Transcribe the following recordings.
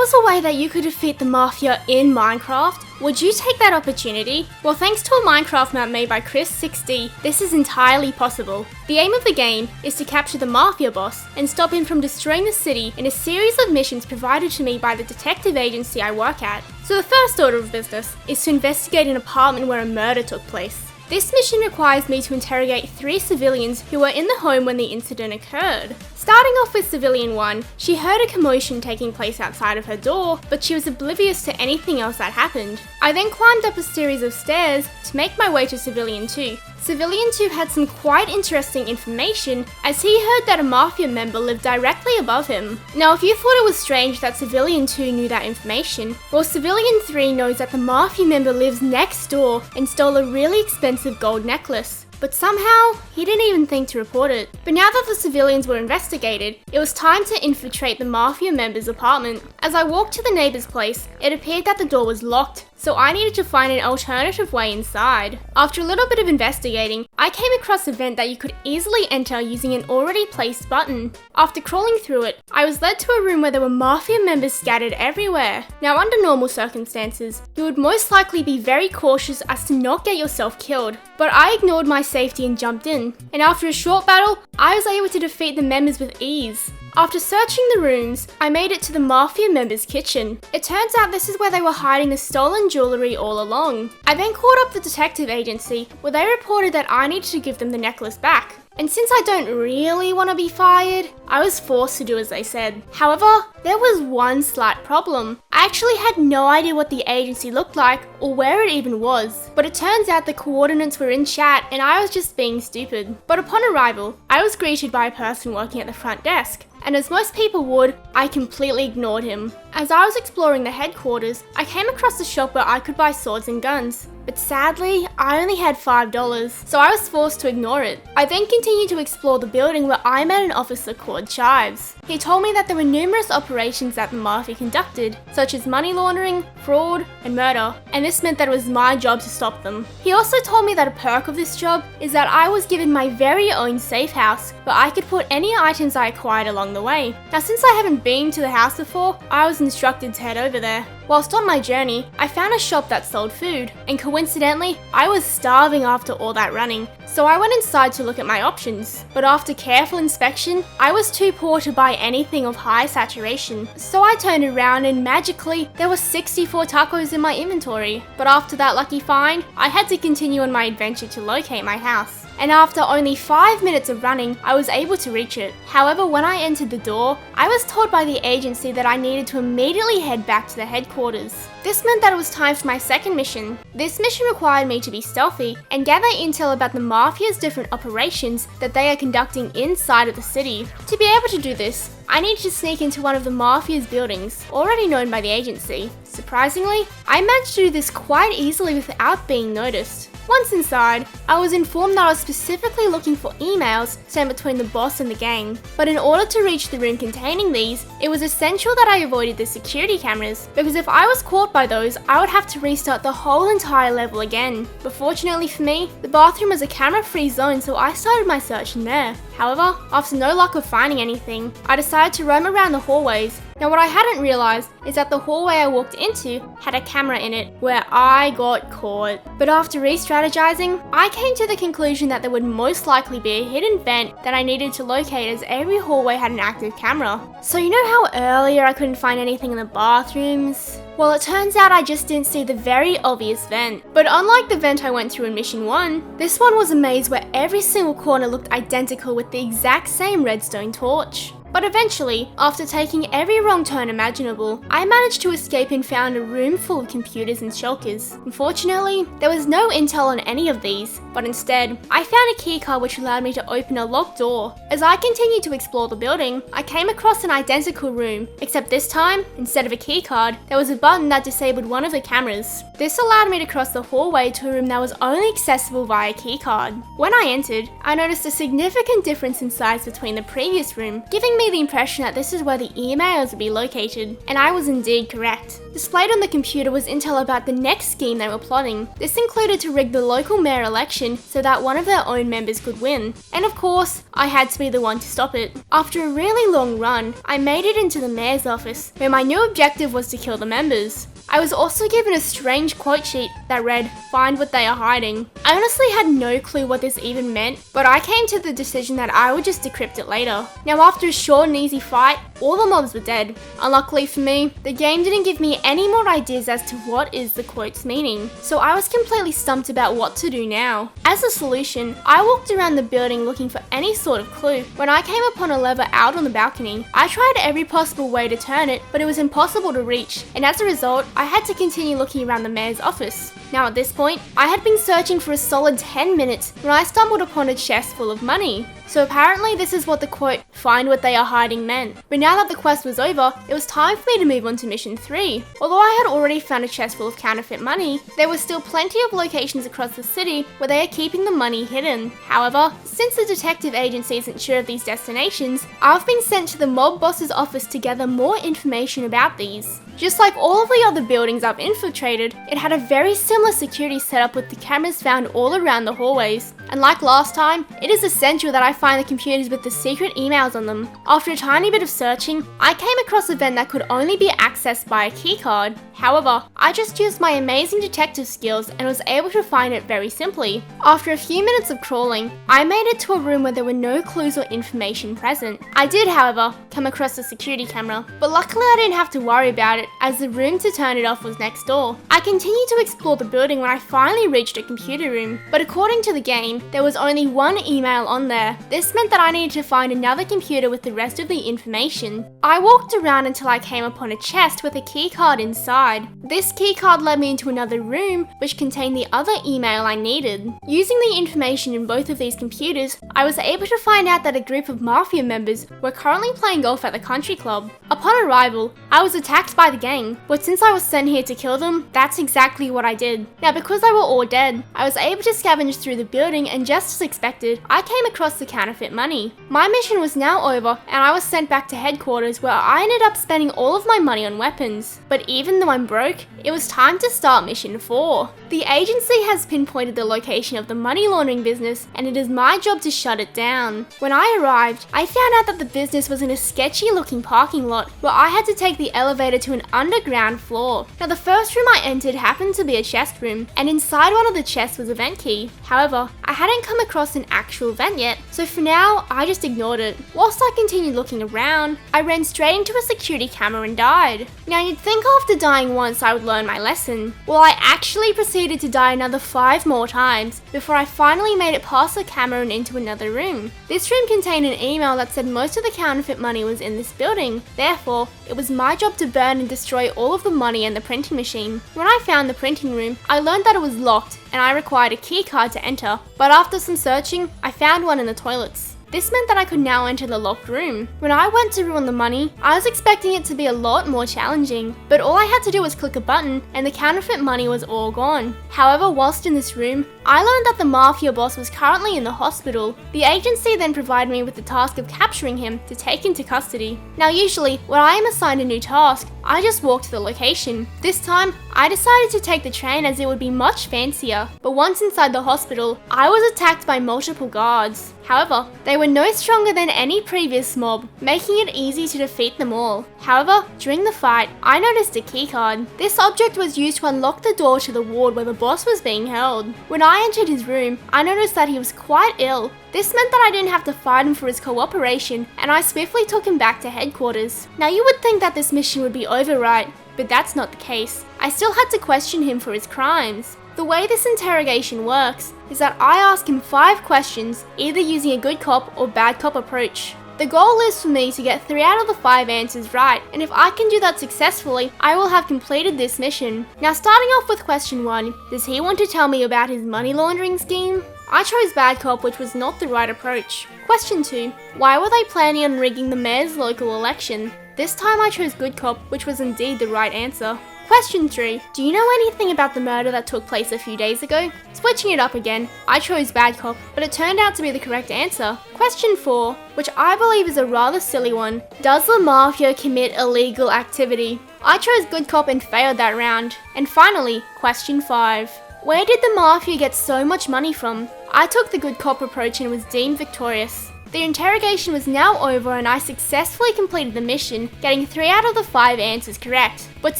was a way that you could defeat the Mafia in Minecraft, would you take that opportunity? Well, thanks to a Minecraft map made by Chris6D, this is entirely possible. The aim of the game is to capture the Mafia boss and stop him from destroying the city in a series of missions provided to me by the detective agency I work at. So the first order of business is to investigate an apartment where a murder took place. This mission requires me to interrogate 3 civilians who were in the home when the incident occurred. Starting off with Civilian 1, she heard a commotion taking place outside of her door, but she was oblivious to anything else that happened. I then climbed up a series of stairs to make my way to Civilian 2. Civilian 2 had some quite interesting information as he heard that a Mafia member lived directly above him. Now, if you thought it was strange that Civilian 2 knew that information, well, Civilian 3 knows that the Mafia member lives next door and stole a really expensive gold necklace. But somehow, he didn't even think to report it. But now that the civilians were investigated, it was time to infiltrate the Mafia member's apartment. As I walked to the neighbor's place, it appeared that the door was locked, so I needed to find an alternative way inside. After a little bit of investigating, I came across a vent that you could easily enter using an already placed button. After crawling through it, I was led to a room where there were Mafia members scattered everywhere. Now, under normal circumstances, you would most likely be very cautious as to not get yourself killed, but I ignored my safety and jumped in. And after a short battle, I was able to defeat the members with ease. After searching the rooms, I made it to the Mafia member's kitchen. It turns out this is where they were hiding the stolen jewellery all along. I then called up the detective agency, where they reported that I needed to give them the necklace back. And since I don't really want to be fired, I was forced to do as they said. However, there was one slight problem. I actually had no idea what the agency looked like or where it even was. But it turns out the coordinates were in chat and I was just being stupid. But upon arrival, I was greeted by a person working at the front desk. And as most people would, I completely ignored him. As I was exploring the headquarters, I came across a shop where I could buy swords and guns. But sadly, I only had $5, so I was forced to ignore it. I then continued to explore the building where I met an officer called Chives. He told me that there were numerous operations that the Mafia conducted, such as money laundering, fraud, and murder, and this meant that it was my job to stop them. He also told me that a perk of this job is that I was given my very own safe house, where I could put any items I acquired along the way. Now, since I haven't been to the house before, I was instructed to head over there. Whilst on my journey, I found a shop that sold food, and coincidentally, I was starving after all that running, so I went inside to look at my options. But after careful inspection, I was too poor to buy anything of high saturation, so I turned around and magically, there were 64 tacos in my inventory. But after that lucky find, I had to continue on my adventure to locate my house. And after only 5 minutes of running, I was able to reach it. However, when I entered the door, I was told by the agency that I needed to immediately head back to the headquarters. This meant that it was time for my second mission. This mission required me to be stealthy and gather intel about the Mafia's different operations that they are conducting inside of the city. To be able to do this, I needed to sneak into one of the Mafia's buildings, already known by the agency. Surprisingly, I managed to do this quite easily without being noticed. Once inside, I was informed that I was specifically looking for emails sent between the boss and the gang. But in order to reach the room containing these, it was essential that I avoided the security cameras, because if I was caught by those, I would have to restart the whole entire level again. But fortunately for me, the bathroom was a camera-free zone, so I started my search in there. However, after no luck of finding anything, I decided to roam around the hallways. Now, what I hadn't realized is that the hallway I walked into had a camera in it where I got caught. But after re-strategizing, I came to the conclusion that there would most likely be a hidden vent that I needed to locate, as every hallway had an active camera. So you know how earlier I couldn't find anything in the bathrooms? Well, it turns out I just didn't see the very obvious vent. But unlike the vent I went through in Mission 1, this one was a maze where every single corner looked identical with the exact same redstone torch. But eventually, after taking every wrong turn imaginable, I managed to escape and found a room full of computers and shulkers. Unfortunately, there was no intel on any of these, but instead, I found a keycard which allowed me to open a locked door. As I continued to explore the building, I came across an identical room, except this time, instead of a keycard, there was a button that disabled one of the cameras. This allowed me to cross the hallway to a room that was only accessible via keycard. When I entered, I noticed a significant difference in size between the previous room, giving me me the impression that this is where the emails would be located, and I was indeed correct. Displayed on the computer was intel about the next scheme they were plotting. This included to rig the local mayor election so that one of their own members could win. And of course, I had to be the one to stop it. After a really long run, I made it into the mayor's office, where my new objective was to kill the members. I was also given a strange quote sheet that read, "Find what they are hiding." I honestly had no clue what this even meant, but I came to the decision that I would just decrypt it later. Now after a short and easy fight, all the mobs were dead. Unluckily for me, the game didn't give me any more ideas as to what is the quote's meaning, so I was completely stumped about what to do now. As a solution, I walked around the building looking for any sort of clue. When I came upon a lever out on the balcony, I tried every possible way to turn it, but it was impossible to reach, and as a result, I had to continue looking around the mayor's office. Now at this point, I had been searching for a solid 10 minutes when I stumbled upon a chest full of money. So apparently this is what the quote, "Find what they are hiding" meant. But now that the quest was over, it was time for me to move on to mission 3. Although I had already found a chest full of counterfeit money, there were still plenty of locations across the city where they are keeping the money hidden. However, since the detective agency isn't sure of these destinations, I've been sent to the mob boss's office to gather more information about these. Just like all of the other buildings I've infiltrated, it had a very similar security setup with the cameras found all around the hallways. And like last time, it is essential that I find the computers with the secret emails on them. After a tiny bit of searching, I came across a vent that could only be accessed by a keycard. However, I just used my amazing detective skills and was able to find it very simply. After a few minutes of crawling, I made it to a room where there were no clues or information present. I did, however, come across a security camera, but luckily I didn't have to worry about it as the room to turn it off was next door. I continued to explore the building when I finally reached a computer room, but according to the game, there was only one email on there. This meant that I needed to find another computer with the rest of the information. I walked around until I came upon a chest with a keycard inside. This keycard led me into another room which contained the other email I needed. Using the information in both of these computers, I was able to find out that a group of Mafia members were currently playing golf at the country club. Upon arrival, I was attacked by the gang, but since I was sent here to kill them, that's exactly what I did. Now because they were all dead, I was able to scavenge through the building and just as expected, I came across the counterfeit money. My mission was now over and I was sent back to headquarters where I ended up spending all of my money on weapons. But even though I'm broke, it was time to start mission 4. The agency has pinpointed the location of the money laundering business and it is my job to shut it down. When I arrived, I found out that the business was in a sketchy looking parking lot where I had to take the elevator to an underground floor. Now the first room I entered happened to be a chest room and inside one of the chests was a vent key. However, I hadn't come across an actual vent yet, so for now, I just ignored it. Whilst I continued looking around, I ran straight into a security camera and died. Now you'd think after dying once I would learn my lesson. Well, I actually proceeded to die another 5 more times before I finally made it past the camera and into another room. This room contained an email that said most of the counterfeit money was in this building. Therefore, it was my job to burn and destroy all of the money and the printing machine. When I found the printing room, I learned that it was locked and I required a key card to enter, but after some searching, I found one in the toilets. This meant that I could now enter the locked room. When I went to ruin the money, I was expecting it to be a lot more challenging, but all I had to do was click a button and the counterfeit money was all gone. However, whilst in this room, I learned that the Mafia boss was currently in the hospital. The agency then provided me with the task of capturing him to take into custody. Now usually, when I am assigned a new task, I just walk to the location. This time, I decided to take the train as it would be much fancier, but once inside the hospital, I was attacked by multiple guards. However, they were no stronger than any previous mob, making it easy to defeat them all. However, during the fight, I noticed a keycard. This object was used to unlock the door to the ward where the boss was being held. When I entered his room, I noticed that he was quite ill. This meant that I didn't have to fight him for his cooperation, and I swiftly took him back to headquarters. Now you would think that this mission would be over, right? But that's not the case. I still had to question him for his crimes. The way this interrogation works is that I ask him 5 questions, either using a good cop or bad cop approach. The goal is for me to get 3 out of the 5 answers right, and if I can do that successfully, I will have completed this mission. Now starting off with question 1, does he want to tell me about his money laundering scheme? I chose bad cop, which was not the right approach. Question 2, why were they planning on rigging the mayor's local election? This time I chose good cop, which was indeed the right answer. Question 3. Do you know anything about the murder that took place a few days ago? Switching it up again, I chose bad cop, but it turned out to be the correct answer. Question 4, which I believe is a rather silly one. Does the Mafia commit illegal activity? I chose good cop and failed that round. And finally, question 5. Where did the Mafia get so much money from? I took the good cop approach and was deemed victorious. The interrogation was now over and I successfully completed the mission, getting 3 out of the 5 answers correct. But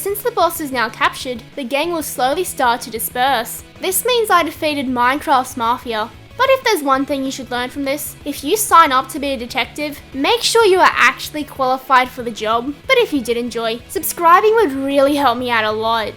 since the boss is now captured, the gang will slowly start to disperse. This means I defeated Minecraft's Mafia. But if there's one thing you should learn from this, if you sign up to be a detective, make sure you are actually qualified for the job. But if you did enjoy, subscribing would really help me out a lot.